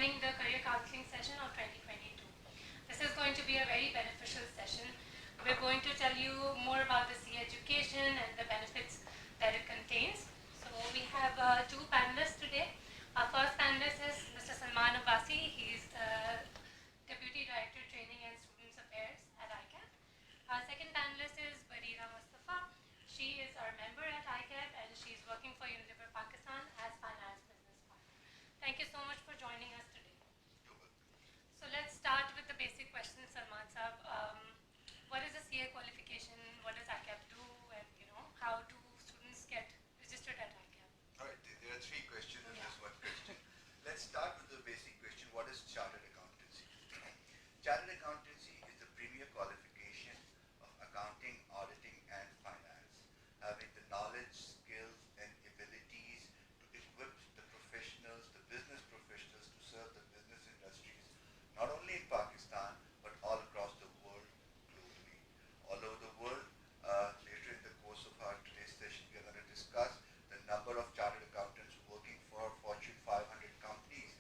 joining the career counseling session of 2022. This is going to be a very beneficial session. We're going to tell you more about the CA education and the benefits that it contains. So we have two panelists today. Our first panelist is Mr. Salman Abbasi. He's the Deputy Director Training and Students Affairs at ICAP. Our second panelist is Barira Mustafa. She is our member at ICAP and she's working for Unilever Pakistan as finance business partner. Thank you so much for joining us today. So let's start with the basic question, Salman Saab. What is a CA qualification? What does ICAP do? And how do students get registered at ICAP? All right, there are three questions in this one question. Let's start with the basic question. What is chartered accountancy? Chartered accountancy is the premier qualification of accounting, auditing, and finance, having the knowledge, skills, and abilities to equip the professionals, the business professionals, to serve the business industries, not only in Pakistan, but all across the world, globally. All over the world, later in the course of our today's session, we are going to discuss the number of chartered accountants working for Fortune 500 companies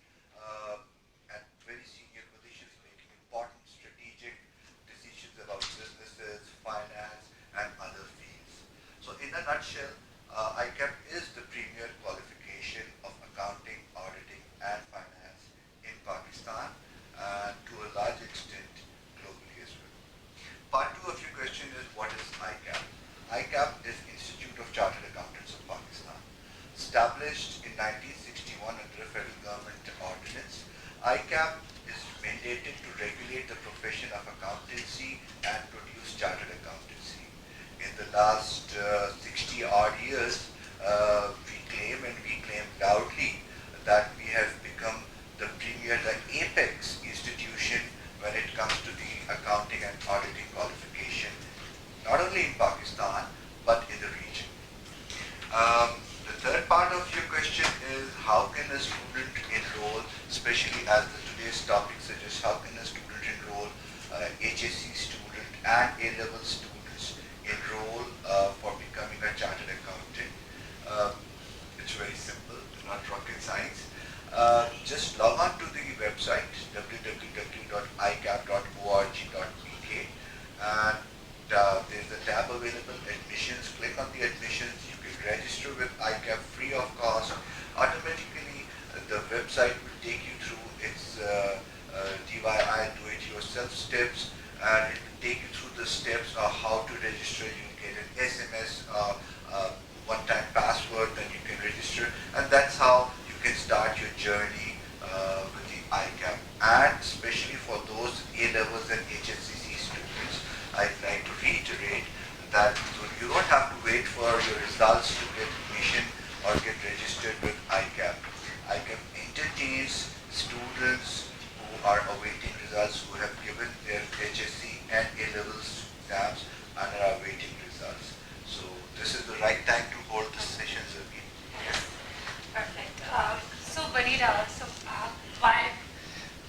at very senior positions, making important strategic decisions about businesses, finance, and other fields. So in a nutshell, ICAP is the premier qualification of accounting, auditing, and finance in Pakistan, and to a large extent globally as well. Part two of your question is, what is ICAP? ICAP is Institute of Chartered Accountants of Pakistan. Established in 1961 under a federal government ordinance, ICAP is mandated to regulate the profession of accountancy and produce chartered accountancy. In the last 60 odd years, we claim loudly that we have become the premier, the apex institution when it comes to the accounting and auditing qualification, not only in Pakistan, but in the region. The third part of your question is, how can a student enroll, especially as today's topic suggests, how can a student enroll, HSC student and A-level students enroll for becoming a chartered accountant? It's very simple, not rocket science. Just log on to the website www.icap.org.pk, and there's a tab available, admissions. Click on the admissions. You can register with ICAP free of cost. Automatically, the website will take you through its DIY, do-it-yourself steps, and it will take you through the steps of how to register. You get an SMS, one-time password, then you can register, and that's how you can start your journey with the ICAP. And especially for those A-levels and HSCC students, I'd like to reiterate that you don't have to wait for your results to get admission or get registered with ICAP. ICAP entertains students who are awaiting results, who have given their HSC and A-levels exams and are awaiting results. So this is the right time to hold the sessions again. Yes, perfect. So Barira, why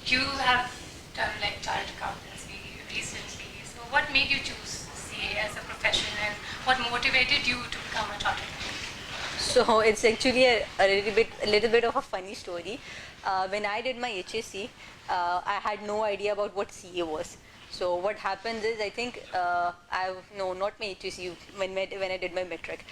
you have done like chartered accountancy recently? So what made you choose CA as a profession, and what motivated you to become a chartered accountant? So it's actually a little bit of a funny story. When I did my HSC, I had no idea about what CA was. So what happens is, I think, not my HSC, when I did my metric.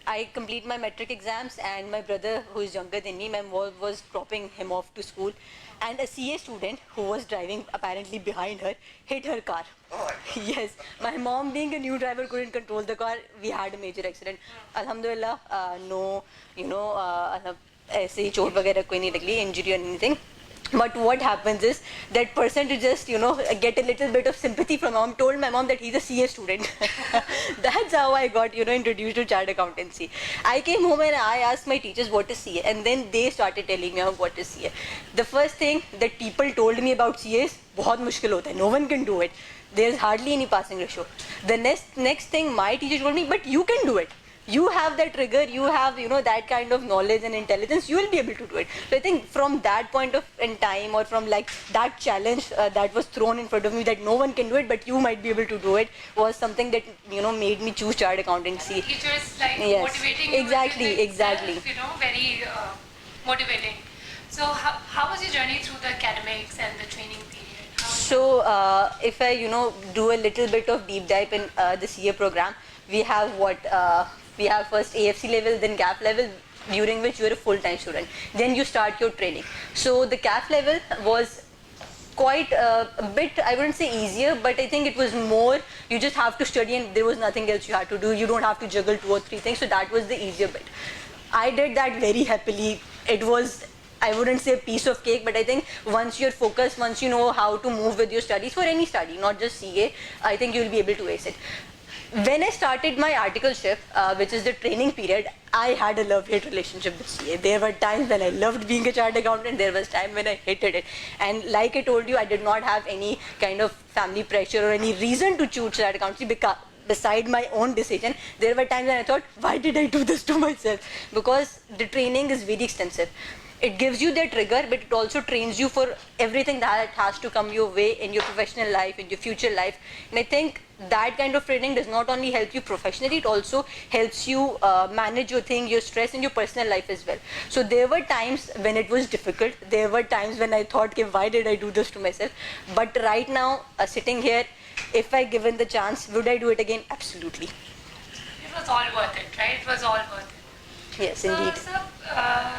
I complete my metric exams, and my brother, who is younger than me, my mom was dropping him off to school, and a CA student who was driving apparently behind her hit her car. Oh, yes, my mom, being a new driver, couldn't control the car. We had a major accident. Alhamdulillah, no, ऐसे चोट वगैरह कोई नहीं लगी, injury or anything. But what happens is, that person, to just get a little bit of sympathy from mom, told my mom that he's a CA student. That's how I got introduced to chartered accountancy. I came home and I asked my teachers what is CA, and then they started telling me what is CA. The first thing that people told me about CA is बहुत मुश्किल होता है, no one can do it. There's hardly any passing ratio. The next thing my teacher told me, but you can do it. You have that trigger, you have that kind of knowledge and intelligence, you will be able to do it. So I think from that point of in time, or from like that challenge that was thrown in front of me, that no one can do it but you might be able to do it, was something that made me choose chartered accountancy. Teachers like motivating you, exactly itself, very motivating. So how was your journey through the academics and the training period? So if I do a little bit of deep dive in the CA program, we have we have first AFC level, then CAP level, during which you are a full-time student. Then you start your training. So the CAP level was quite a bit, I wouldn't say easier, but I think it was more, you just have to study and there was nothing else you had to do. You don't have to juggle 2 or 3 things, so that was the easier bit. I did that very happily. It was, I wouldn't say a piece of cake, but I think once you're focused, once you know how to move with your studies, for any study, not just CA, I think you'll be able to ace it. When I started my articleship, which is the training period, I had a love-hate relationship with CA. There were times when I loved being a chartered accountant. There was time when I hated it. And like I told you, I did not have any kind of family pressure or any reason to choose chartered accountancy because beside my own decision, there were times when I thought, why did I do this to myself? Because the training is very extensive. It gives you the trigger, but it also trains you for everything that has to come your way in your professional life, in your future life. And I think that kind of training does not only help you professionally, it also helps you manage your thing, your stress in your personal life as well. So there were times when it was difficult. There were times when I thought, okay, why did I do this to myself? But right now, sitting here, if I given the chance, would I do it again? Absolutely. It was all worth it, right? It was all worth it. Yes, indeed. So,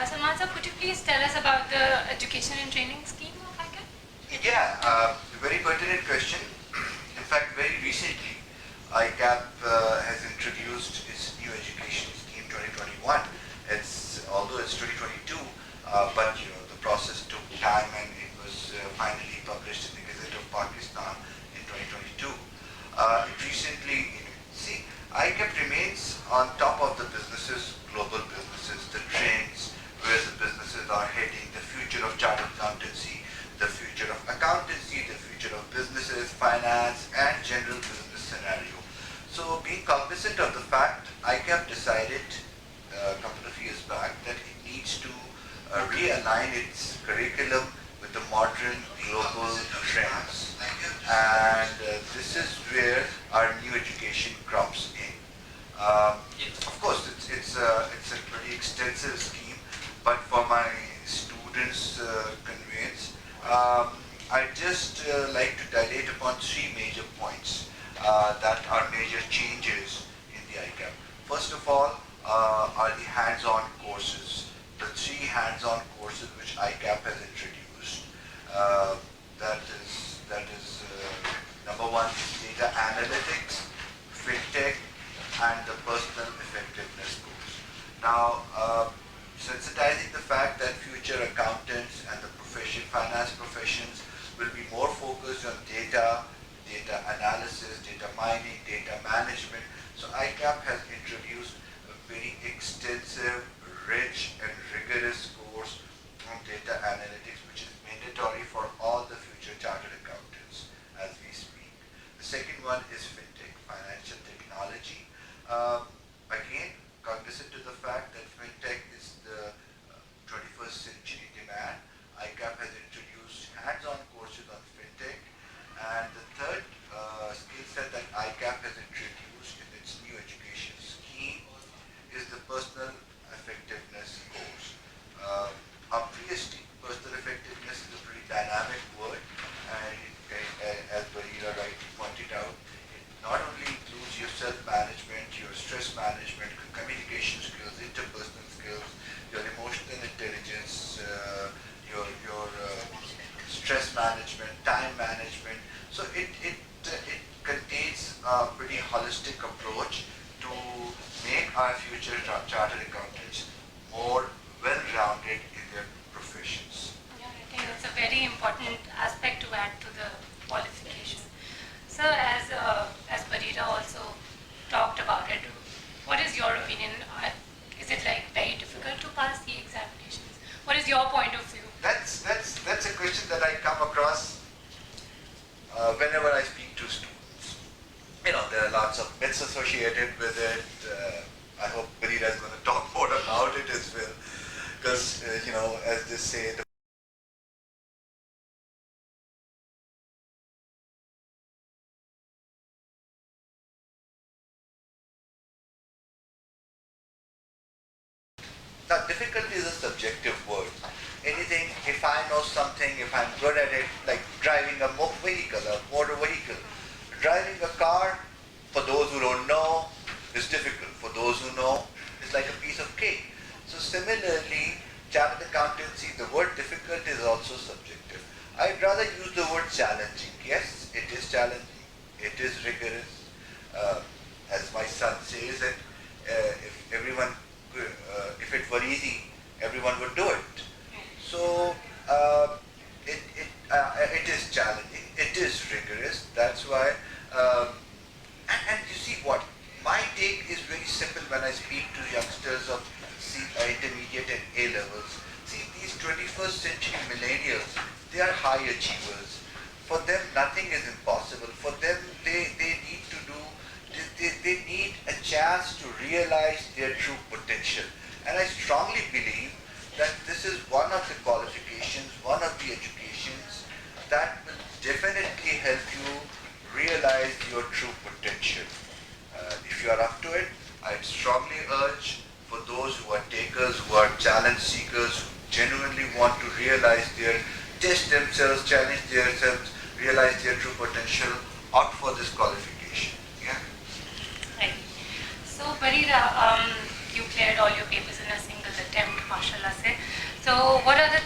Salman sir, could you please tell us about the education and training scheme of ICAP? Yeah, very pertinent question. In fact, very recently, ICAP has introduced its new education scheme 2021. Although it's 2022, but the process took time and it was finally published in the Gazette of Pakistan in 2022. It recently, see, ICAP remains on top of the businesses, global businesses, the trends, where the businesses are heading, the future of chartered accountancy, the future of accountancy, the future of businesses, finance, and general business scenario. So being cognizant of the fact, ICAP decided a couple of years back that it needs to realign its curriculum with the modern global trends. And this is where our new education crops in. Of course, it's a pretty extensive scheme, but for my students' conveyance, I just like to dilate upon 3 major points that are major changes in the ICAP. First of all, are the hands-on courses. The 3 hands-on courses which ICAP has introduced. That is number 1, data analytics, fintech, and the personal effectiveness course. Now, sensitizing the fact that future accountants and the finance professions will be more focused on data analysis, data mining, data management. So ICAP has introduced a very extensive, rich, and rigorous course on data analytics, which is mandatory for all the future chartered accountants as we speak. The second one is fintech, financial technology. Again, cognizant to the fact that fintech is the 21st century demand, ICAP has introduced hands-on courses on fintech. And the third skill set that ICAP has introduced in its new education scheme is the personal effectiveness course. Obviously, personal effectiveness is a pretty dynamic word, and as Barira rightly pointed out, it not only includes your self-management, your stress management, communication skills, interpersonal skills, your emotional intelligence, your stress management, time management. So it contains a pretty holistic approach to make our future chartered accountants more well-rounded in their professions. Yeah, I think it's a very important aspect to add to the qualification. So as Barira also talked about it, what is your opinion? Is it like very difficult to pass the examinations? What is your point of view? That's a question that I come across whenever I speak to students. There are lots of myths associated with it. I hope Barira is going to talk more about it as well, because as they say, now difficulty is a subjective word. anything, if I know something, if I'm good at it, like driving a vehicle, a motor vehicle. Driving a car, for those who don't know, is difficult. For those who know, it's like a piece of cake. So similarly, chartered accountancy, the word difficult is also subjective. I'd rather use the word challenging. Yes, it is challenging. It is rigorous. As my son says, that if everyone, if it were easy, everyone would do it. So it is challenging. It is rigorous. That's why. And you see what? My take is very simple when I speak to youngsters of intermediate and A levels. See, these 21st century millennials, they are high achievers. For them, nothing is impossible. For them, they need to do, they need a chance to realize their true potential. And I strongly believe that this is one of the qualifications, one of the educations that will definitely help you realize your true potential. If you are up to it, I'd strongly urge for those who are takers, who are challenge seekers, who genuinely want to realize test themselves, challenge themselves, realize their true potential, opt for this qualification. Yeah. Right. So, Barira, you cleared all your papers in a single attempt, mashallah se. So, what are the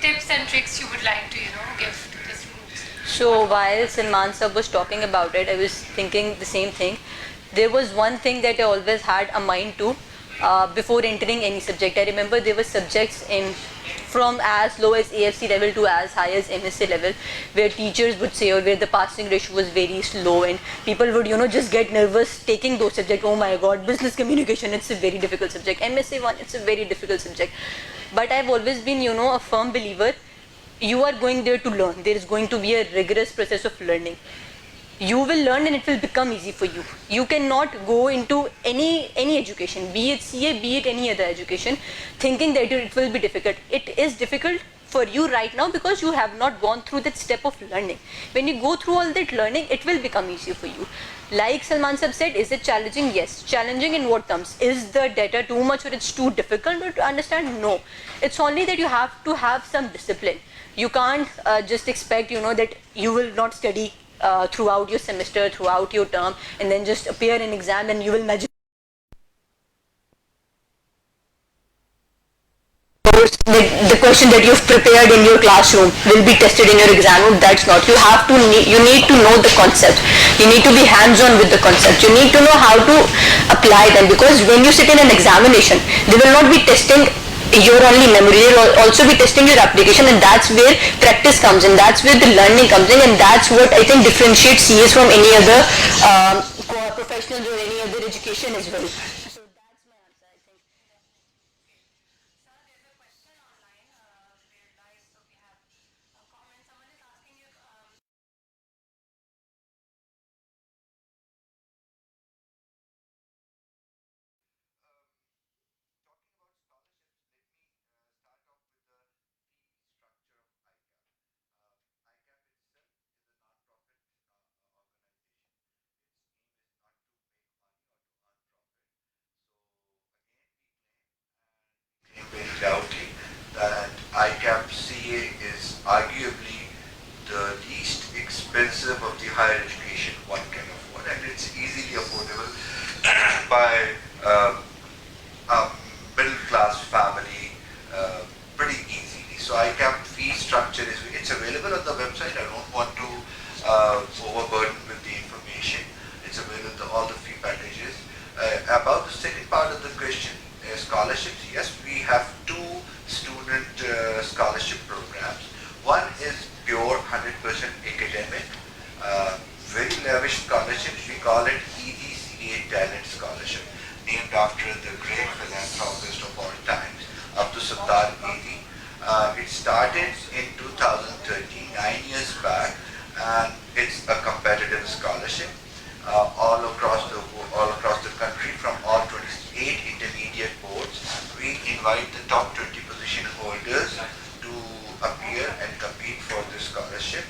tips and tricks you would like to, give to the students? So while Salman sir was talking about it, I was thinking the same thing. There was one thing that I always had a mind to before entering any subject. I remember there were subjects from as low as AFC level to as high as MSc level, where teachers would say, or where the passing ratio was very slow, and people would just get nervous taking those subjects. Oh my God, business communication, it's a very difficult subject. MSc 1, it's a very difficult subject. But I've always been a firm believer. You are going there to learn. There is going to be a rigorous process of learning. You will learn and it will become easy for you. You cannot go into any education, be it CA, be it any other education, thinking that it will be difficult. It is difficult for you right now because you have not gone through that step of learning. When you go through all that learning, it will become easier for you. Like Salman Sahib said, is it challenging? Yes. Challenging in what terms? Is the data too much or it's too difficult to understand? No. It's only that you have to have some discipline. You can't just expect, that you will not study throughout your semester, throughout your term, and then just appear in exam and you will magically. The question that you've prepared in your classroom will be tested in your exam. That's not. You need to know the concept. You need to be hands-on with the concept. You need to know how to apply them, because when you sit in an examination, they will not be testing your only memory, they will also be testing your application, and that's where practice comes in, that's where the learning comes in, and that's what I think differentiates CAs from any other professionals or any other education as well. So that's my answer, I think. Sir, there's a question online. We're live, so we have a comment. Someone is asking you. Talking about scholarships, let me start off with the fee structure of ICAP. ICAP itself is a non-profit organization. Its aim is not to make money or to earn profit. So again, we claim very loudly that ICAP CA is arguably the least expensive of the higher education one can afford, and it's easily affordable by a middle class family pretty easily. So ICAP fee structure it's available on the website. I don't want to overburden with the information. It's available all the fee packages. About the second part of the question, scholarships. Yes, we have two student scholarship programs. One is pure 100% academic, very lavish scholarships. We call it EDCA Talent Scholarship, named after the great philanthropist of all times, Abdul Sattar Edhi. It started in 2013, 9 years back, and it's a competitive scholarship all across the country from all 28 intermediate boards. We invite the top 20 position holders to appear and compete for this scholarship,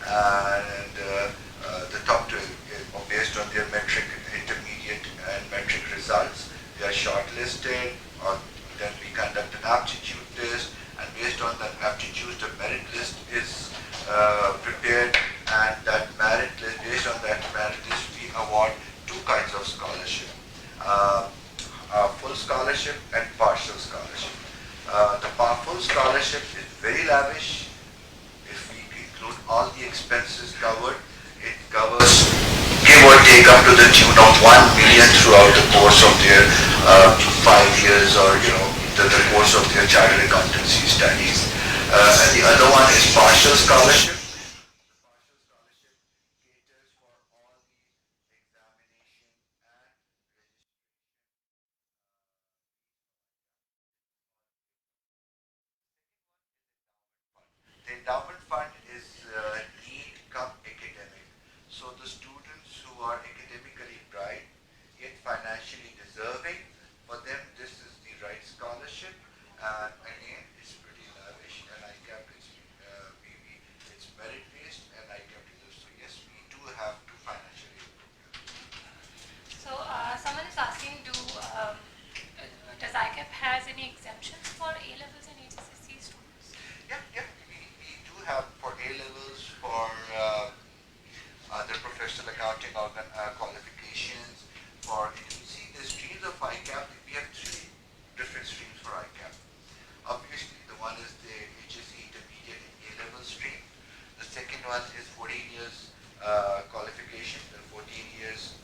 and the top 12, based on their metric, intermediate and metric results, they are shortlisted, or then we conduct an aptitude test, on that aptitude, the merit list is prepared, and that merit list, based on that merit list, we award two kinds of scholarship. Full scholarship and partial scholarship. The full scholarship is very lavish. If we include all the expenses covered, it covers give or take up to the tune of 1 million throughout the course of their 5 years, or the course of their chartered accountancy studies. And the other one is partial scholarship. The endowment fund is need come academic. So the students who are academically bright yet financially deserving, for them this is the right scholarship. And again, it's pretty lavish, and ICAP is it's merit based, and ICAP is so yes, we do have to financially. So someone is asking, does ICAP has any exemptions for A levels and HSSC students? Yeah, we do have for A levels, for other professional accounting qualifications. For you see the streams of ICAP, we have three different streams for ICAP. Obviously, the one is the HSC intermediate and A level stream. The second one is 14 years qualification, the 14 years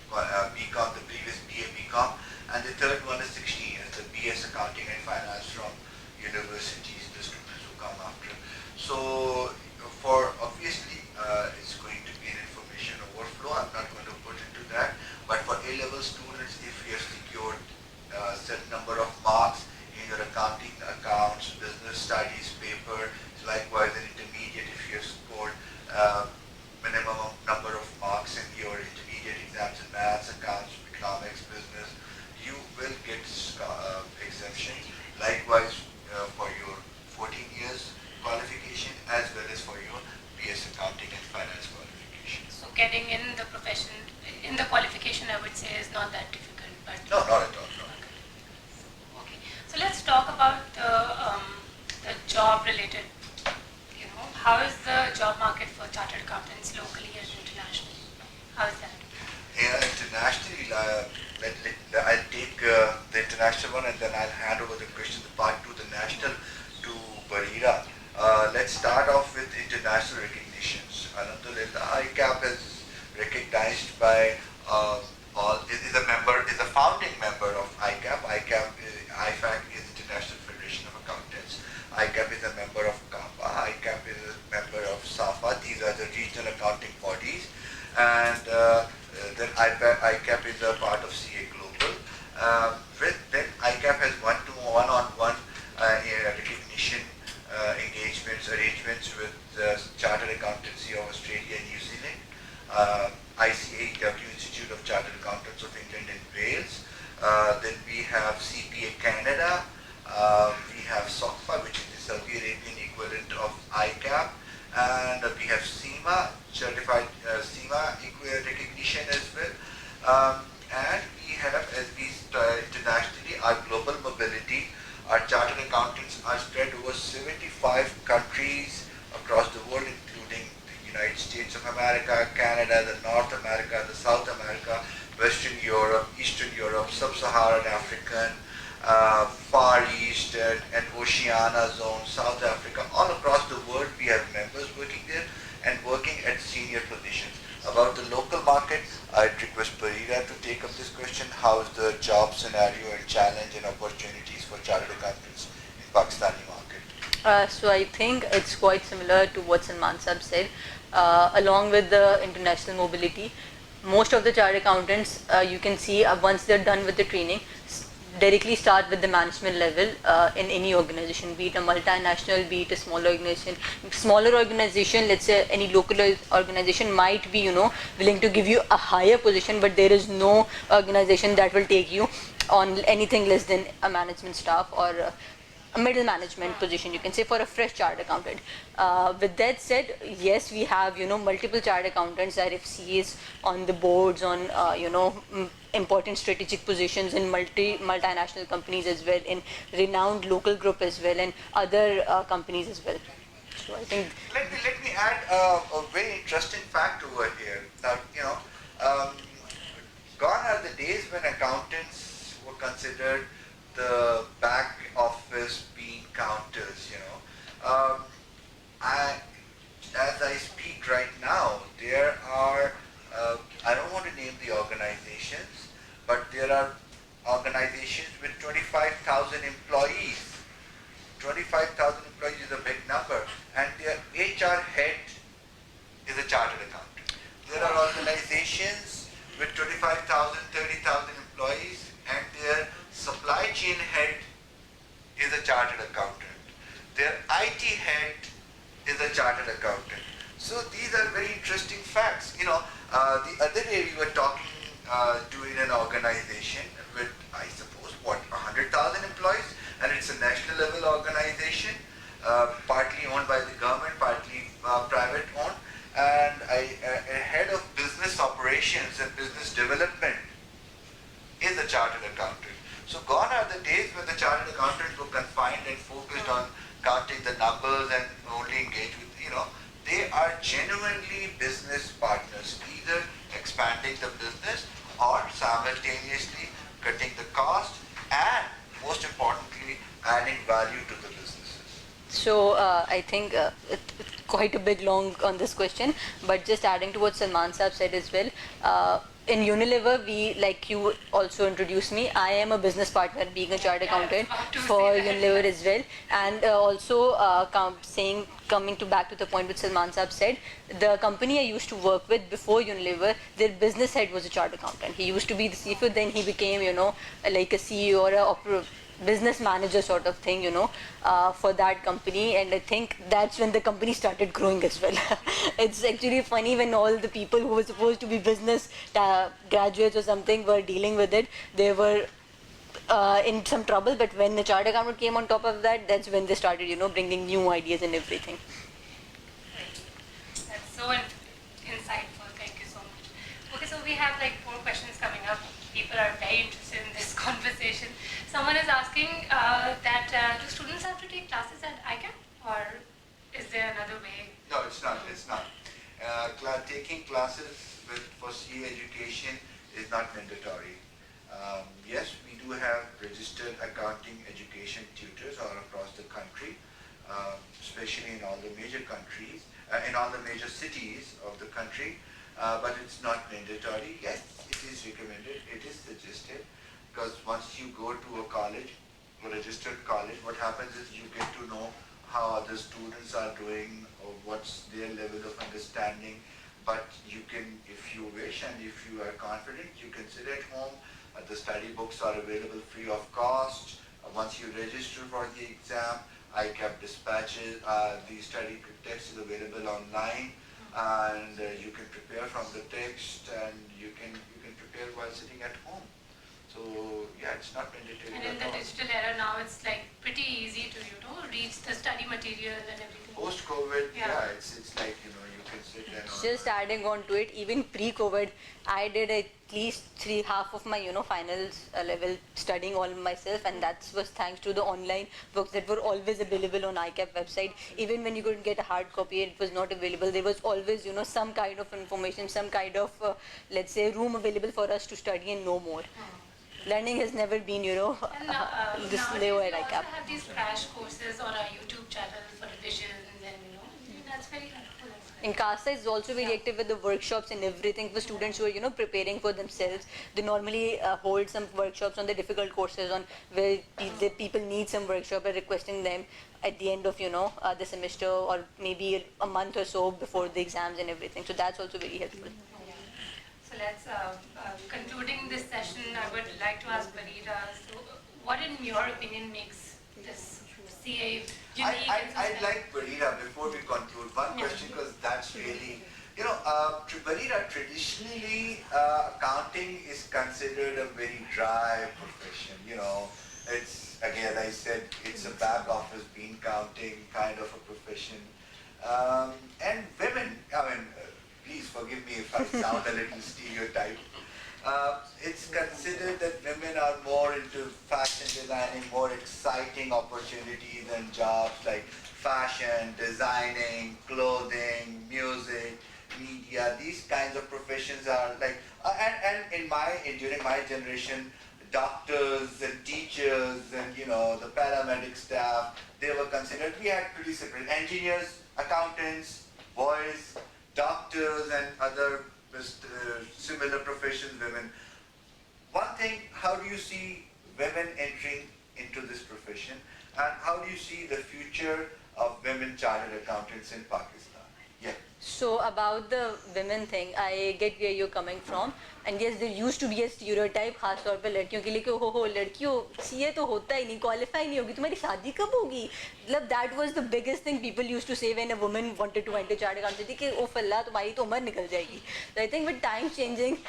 BCom, the previous BA BCom, and the third one is 16 years, the BS accounting and finance from universities, the students who come after. So for obviously it's going to be an information overflow. I'm not going to put into that, but for A level students, if you have secured a certain number of marks in your accounting, accounts, business studies paper, likewise an intermediate, if you have scored minimum number of marks in your intermediate exams in maths, accounts, economics, business, you will get exemption. Likewise for your 14 years qualification, as well as for your BS accounting and finance qualification. So getting in the profession, in the qualification, I would say is not that difficult. But No, not at all. No. Okay. So let's talk about the job related. How is the job market for chartered accountants locally and internationally? How is that? Yeah, internationally, I'll take the international one, and then I'll hand over the question, the part 2, the national, to Barira. Let's start off with international recognitions. Alhamdulillah, ICAP is recognized by is a founding member of ICAP. IFAC is International Federation of Accountants. ICAP is a member of CAPA. ICAP is a member of SAFA. These are the regional accounting bodies. And then ICAP is a part of CA Global. Then ICAP has one-on-one recognition arrangements with the Chartered Accountancy of Australia and New Zealand, ICAP, Institute of Chartered Accountants of England and Wales. Then we have CPA Canada. We have SOCFA, which is the Saudi Arabian equivalent of ICAP, and we have SEMA, certified SEMA recognition as well. And we have, as we internationally, our global mobility. Our chartered accountants are spread over 75 countries across the world, including the United States of America, Canada, the North America, the South America, Western Europe, Eastern Europe, Sub-Saharan African, Far East and Oceania zone, South Africa, all across the world we have members working there and working at senior positions. About the local market, I'd request Barira to take up this question. How is the job scenario and challenge and opportunities for chartered accountants in Pakistani market? So I think it's quite similar to what Salman Sab said. Along with the international mobility, most of the chartered accountants, you can see once they're done with the training, directly start with the management level in any organization, be it a multinational, be it a smaller organization. Smaller organization, let's say any local organization might be, willing to give you a higher position, but there is no organization that will take you on anything less than a management staff or a middle management position, you can say, for a fresh chartered accountant. With that said, yes, we have, multiple chartered accountants that if CAs on the boards, on, important strategic positions in multinational companies as well, in renowned local group as well, and other companies as well. So I think. Let me add a very interesting fact over here. Now, gone are the days when accountants were considered the back office bean counters. As I speak right now, there are, I don't want to name the organizations, but there are organizations with 25,000 employees. 25,000 employees is a big number, and their HR head is a chartered accountant. There are organizations with 25,000, 30,000 employees, and their supply chain head is a chartered accountant. Their IT head is a chartered accountant. So these are very interesting facts. The other day we were talking to in an organization with, I suppose, 100,000 employees, and it's a national level organization, partly owned by the government, partly private owned, and a head of business operations and business development is a chartered accountant. So gone are the days when the chartered accountants were confined and focused on counting the numbers and only engaged with, they are genuinely business partners, either expanding the business or simultaneously cutting the cost and, most importantly, adding value to the businesses. So I think quite a bit long on this question, but just adding to what Salman Saab said as well. In Unilever, we, like you also introduced me, I am a business partner, being a chartered accountant for Unilever as well. And also coming back to the point which Salman Saab said, the company I used to work with before Unilever, their business head was a chartered accountant. He used to be the CFO, then he became, like a CEO or a business manager sort of thing, for that company, and I think that's when the company started growing as well. It's actually funny when all the people who were supposed to be business graduates or something were dealing with it, they were in some trouble, but when the chartered accountant came on top of that, that's when they started, bringing new ideas and everything. That's so insightful. Thank you so much. Okay, so we have like 4 questions coming up. People are very interested in this conversation. Someone is asking that do students have to take classes at ICAP, or is there another way? No, it's not. It's not. Taking classes for CA education is not mandatory. Yes, we do have registered accounting education tutors all across the country, especially in all the major countries, in all the major cities of the country, but it's not mandatory. Yes, it is recommended, it is suggested, because once you go to a college, a registered college, what happens is you get to know how other students are doing or what's their level of understanding. But you can, if you wish and if you are confident, you can sit at home. The study books are available free of cost. Once you register for the exam, ICAP dispatches the study text is available online, and you can prepare from the text, and you can prepare while sitting at home. So yeah, it's not mandatory. And in the digital era now, it's like pretty easy to reach the study material and everything. Post-COVID, yeah, it's like you can sit and. Just adding on to it, even pre-COVID, I did at least half of my finals level studying all myself, and that was thanks to the online books that were always available on ICAP website. Even when you couldn't get a hard copy, it was not available. There was always some kind of information, some kind of let's say room available for us to study and know more. Learning has never been, this low at ICAP. We also have these crash courses on our YouTube channel for revisions, and that's very helpful. In CASA is also very active with the workshops and everything for students who are preparing for themselves. They normally hold some workshops on the difficult courses on where the people need some workshop and requesting them at the end of the semester, or maybe a month or so before the exams and everything. So that's also very helpful. So let's, concluding this session, I would like to ask Barira, so what in your opinion makes this CA unique? I'd like Barira, before we conclude, one question, because that's really, Barira, traditionally accounting is considered a very dry profession. It's, again, as I said, it's a back office bean counting kind of a profession. And women, please forgive me if I sound a little stereotyped. It's considered that women are more into fashion designing, more exciting opportunities and jobs like fashion, designing, clothing, music, media. These kinds of professions are like, during my generation, doctors and teachers and the paramedic staff, they were considered. We had pretty separate engineers, accountants, boys, doctors, and other similar professions, women. One thing, how do you see women entering into this profession, and how do you see the future of women chartered accountants in Pakistan? Yeah. So about the women thing, I get where you're coming from, and yes, there used to be a stereotype, खास तौर पे लड़कियों के लिए कि हो लड़कियों CA तो होता ही नहीं, qualify नहीं होगी, तुम्हारी शादी कब होगी? मतलब that was the biggest thing people used to say when a woman wanted to enter chartered accountancy कि ओ फल्ला तुम्हारी तो उम्र निकल जाएगी. So I think with time changing,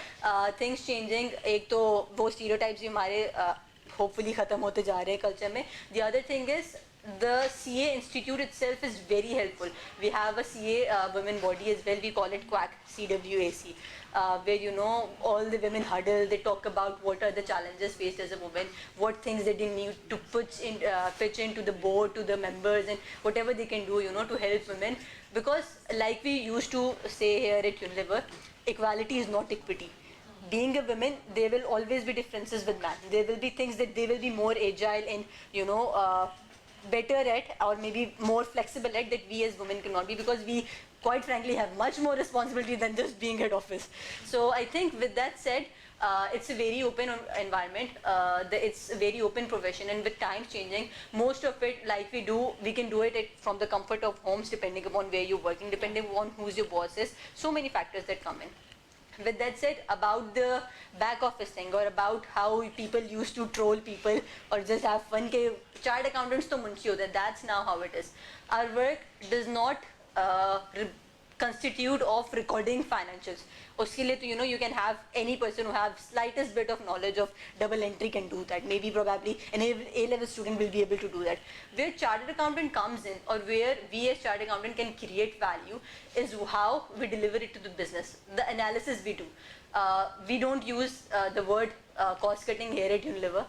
things changing, एक तो वो stereotypes भी हमारे hopefully खत्म होते जा रहे हैं culture में. The other thing is the CA Institute itself is very helpful. We have a CA women body as well. We call it QUAC, CWAC, where all the women huddle. They talk about what are the challenges faced as a woman, what things that they need to pitch into the board, to the members, and whatever they can do, to help women. Because like we used to say here at Unilever, equality is not equity. Being a woman, there will always be differences with men. There will be things that they will be more agile and better at, or maybe more flexible at, that we as women cannot be, because we quite frankly have much more responsibility than just being head office. So I think with that said, it's a very open environment, it's a very open profession, and with times changing, most of it, like we can do it from the comfort of homes, depending upon where you're working, depending upon who's your boss is, so many factors that come in. With that said, about the back office thing, or about how people used to troll people or just have fun, ke chartered accountants to munshi hote, that's now how it is. Our work does not constitute of recording financials. Uske liye to, you can have any person who have slightest bit of knowledge of double entry can do that. Maybe probably an A-level student will be able to do that. Where chartered accountant comes in, or where we as chartered accountant can create value, is how we deliver it to the business. The analysis we do. We don't use the word cost cutting here at Unilever.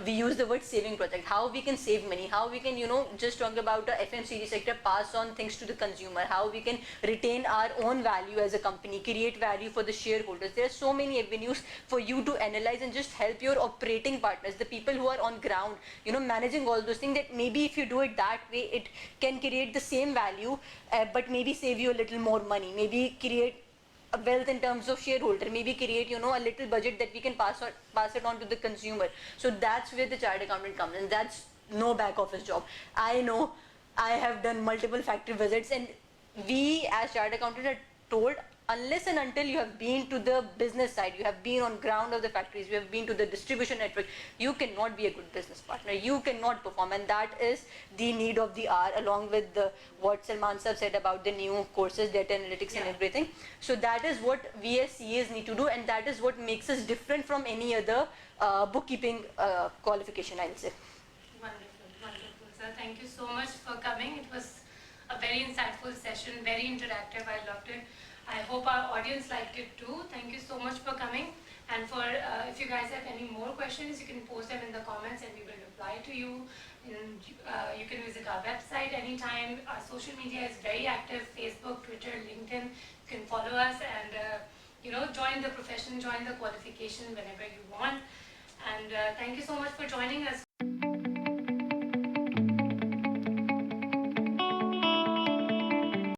We use the word saving project. How we can save money, how we can, just talk about the FMCG sector, pass on things to the consumer, how we can retain our own value as a company, create value for the shareholders. There are so many avenues for you to analyze and just help your operating partners, the people who are on ground, managing all those things, that maybe if you do it that way, it can create the same value, but maybe save you a little more money, maybe create a wealth in terms of shareholder, maybe create a little budget that we can pass it on to the consumer. So that's where the chartered accountant comes in. That's no back office job. I know I have done multiple factory visits, and we as chartered accountants are told, unless and until you have been to the business side, you have been on ground of the factories, you have been to the distribution network, you cannot be a good business partner, you cannot perform. And that is the need of the hour, along with what Salman Sahab said about the new courses, data analytics and everything. So that is what we as CAs need to do, and that is what makes us different from any other bookkeeping qualification, I'll say. Wonderful, sir. Thank you so much for coming. It was a very insightful session, very interactive. I loved it. I hope our audience liked it too. Thank you so much for coming. And for if you guys have any more questions, you can post them in the comments and we will reply to you. And you can visit our website anytime. Our social media is very active: Facebook, Twitter, LinkedIn. You can follow us and join the profession, join the qualification whenever you want. And thank you so much for joining us